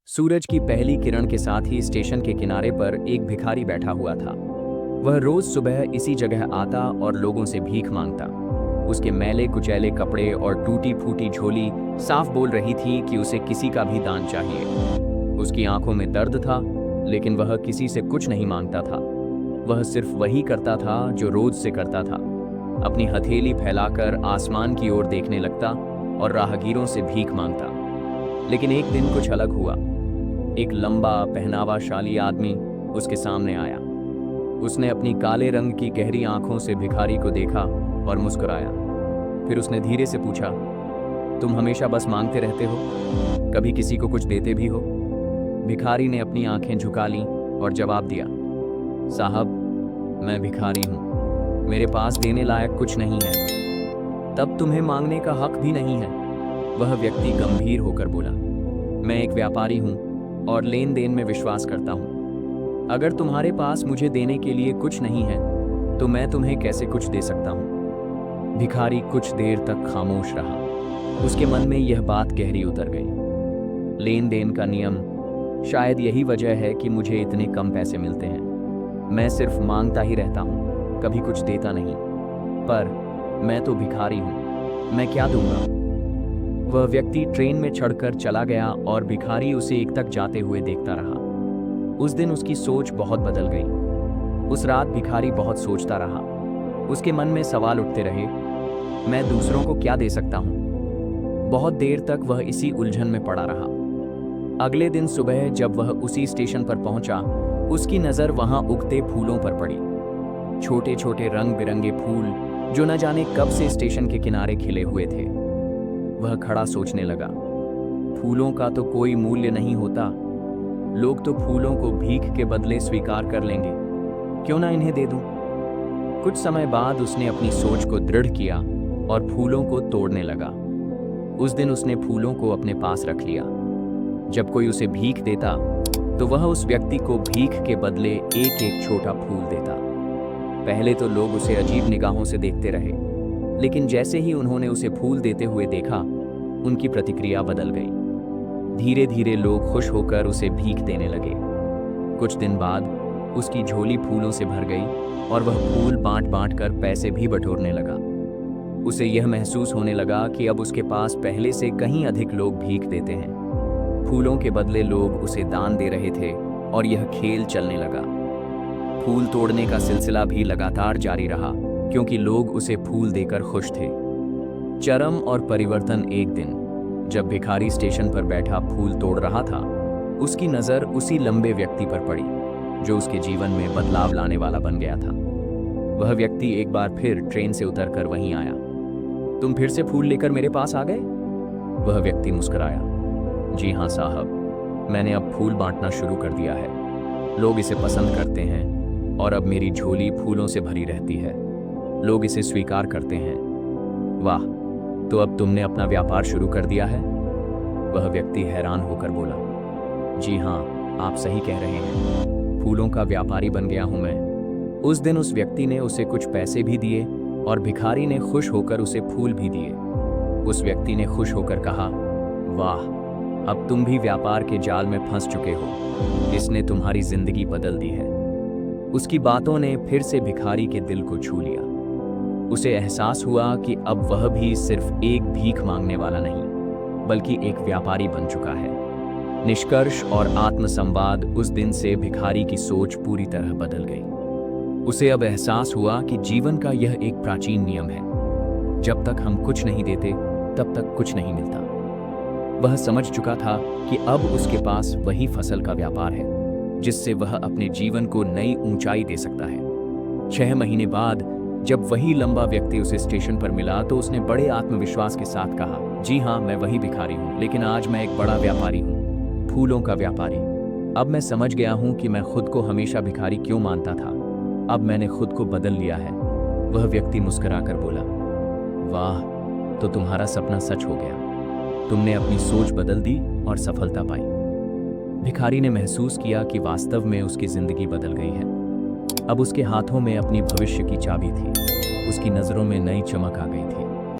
सूरज की पहली किरण के साथ ही स्टेशन के किनारे पर एक भिखारी बैठा हुआ था। वह रोज सुबह इसी जगह आता और लोगों से भीख मांगता। उसके मैले कुचैले कपड़े और टूटी फूटी झोली साफ बोल रही थी कि उसे किसी का भी दान चाहिए। उसकी आंखों में दर्द था, लेकिन वह किसी से कुछ नहीं मांगता था। वह सिर्फ वही करता था जो रोज से करता था। अपनी हथेली फैलाकर आसमान की ओर देखने लगता और राहगीरों से भीख मांगता। लेकिन एक दिन कुछ अलग हुआ। एक लंबा पहनावाशाली आदमी उसके सामने आया। उसने अपनी काले रंग की गहरी आंखों से भिखारी को देखा और मुस्कुराया। फिर उसने धीरे से पूछा, तुम हमेशा बस मांगते रहते हो, कभी किसी को कुछ देते भी हो? भिखारी ने अपनी आंखें झुका लीं और जवाब दिया, साहब, मैं भिखारी हूं, मेरे पास देने लायक कुछ नहीं है। तब तुम्हें मांगने का हक भी नहीं है। वह व्यक्ति गंभीर होकर बोला, मैं एक व्यापारी हूं और लेन देन में विश्वास करता हूं। अगर तुम्हारे पास मुझे देने के लिए कुछ नहीं है तो मैं तुम्हें कैसे कुछ दे सकता हूं? भिखारी कुछ देर तक खामोश रहा। उसके मन में यह बात गहरी उतर गई। लेन देन का नियम, शायद यही वजह है कि मुझे इतने कम पैसे मिलते हैं। मैं सिर्फ मांगता ही रहता हूं, कभी कुछ देता नहीं। पर मैं तो भिखारी हूं, मैं क्या दूंगा? वह व्यक्ति ट्रेन में चढ़कर चला गया और भिखारी उसे एक तक जाते हुए देखता रहा। उस दिन उसकी सोच बहुत बदल गई। उस रात भिखारी बहुत सोचता रहा। उसके मन में सवाल उठते रहे, मैं दूसरों को क्या दे सकता हूं? बहुत देर तक वह इसी उलझन में पड़ा रहा। अगले दिन सुबह जब वह उसी स्टेशन पर पहुंचा, उसकी नजर वहां उगते फूलों पर पड़ी। छोटे छोटे रंग बिरंगे फूल जो न जाने कब से स्टेशन के किनारे खिले हुए थे। वह खड़ा सोचने लगा, फूलों का तो कोई मूल्य नहीं होता। लोग तो फूलों को भीख के बदले स्वीकार कर लेंगे, क्यों ना इन्हें दे दूं? कुछ समय बाद उसने अपनी सोच को दृढ़ किया और फूलों को तोड़ने लगा। उस दिन उसने फूलों को अपने पास रख लिया। जब कोई उसे भीख देता तो वह उस व्यक्ति को भीख के बदले एक एक छोटा फूल देता। पहले तो लोग उसे अजीब निगाहों से देखते रहे, लेकिन जैसे ही उन्होंने उसे फूल देते हुए देखा, उनकी प्रतिक्रिया बदल गई। धीरे धीरे लोग खुश होकर उसे भीख देने लगे। कुछ दिन बाद उसकी झोली फूलों से भर गई और वह फूल बांट बांट कर पैसे भी बटोरने लगा। उसे यह महसूस होने लगा कि अब उसके पास पहले से कहीं अधिक लोग भीख देते हैं। फूलों के बदले लोग उसे दान दे रहे थे और यह खेल चलने लगा। फूल तोड़ने का सिलसिला भी लगातार जारी रहा, क्योंकि लोग उसे फूल देकर खुश थे। चरम और परिवर्तन एक दिन, जब भिखारी स्टेशन पर बैठा फूल तोड़ रहा था, उसकी नज़र उसी लंबे व्यक्ति पर पड़ी जो उसके जीवन में बदलाव लाने वाला बन गया था। वह व्यक्ति एक बार फिर ट्रेन से उतरकर वहीं आया। तुम फिर से फूल लेकर मेरे पास आ गए? वह व्यक्ति मुस्कुराया, जी हाँ साहब, मैंने अब फूल बांटना शुरू कर दिया है। लोग इसे पसंद करते हैं और अब मेरी झोली फूलों से भरी रहती है। लोग इसे स्वीकार करते हैं। वाह, तो अब तुमने अपना व्यापार शुरू कर दिया है? वह व्यक्ति हैरान होकर बोला, जी हाँ, आप सही कह रहे हैं, फूलों का व्यापारी बन गया हूं मैं। उस दिन उस व्यक्ति ने उसे कुछ पैसे भी दिए और भिखारी ने खुश होकर उसे फूल भी दिए। उस व्यक्ति ने खुश होकर कहा, वाह, अब तुम भी व्यापार के जाल में फंस चुके हो, इसने तुम्हारी जिंदगी बदल दी है। उसकी बातों ने फिर से भिखारी के दिल को छू लिया। उसे एहसास हुआ कि अब वह भी सिर्फ एक भीख मांगने वाला नहीं, बल्कि एक व्यापारी बन चुका है। निष्कर्ष और आत्मसंवाद, उस दिन से भिखारी की सोच पूरी तरह बदल गई। उसे अब एहसास हुआ कि जीवन का यह एक प्राचीन नियम है, जब तक हम कुछ नहीं देते तब तक कुछ नहीं मिलता। वह समझ चुका था कि अब उसके पास वही फसल का व्यापार है जिससे वह अपने जीवन को नई ऊंचाई दे सकता है। 6 महीने बाद जब वही लंबा व्यक्ति उसे स्टेशन पर मिला तो उसने बड़े आत्मविश्वास के साथ कहा, जी हाँ, मैं वही भिखारी हूँ, लेकिन आज मैं एक बड़ा व्यापारी हूँ, फूलों का व्यापारी। अब मैं समझ गया हूँ कि मैं खुद को हमेशा भिखारी क्यों मानता था। अब मैंने खुद को बदल लिया है। वह व्यक्ति मुस्कुराकर बोला, वाह, तो तुम्हारा सपना सच हो गया। तुमने अपनी सोच बदल दी और सफलता पाई। भिखारी ने महसूस किया कि वास्तव में उसकी जिंदगी बदल गई है। अब उसके हाथों में अपनी भविष्य की चाबी थी। उसकी नजरों में नई चमक आ गई थी।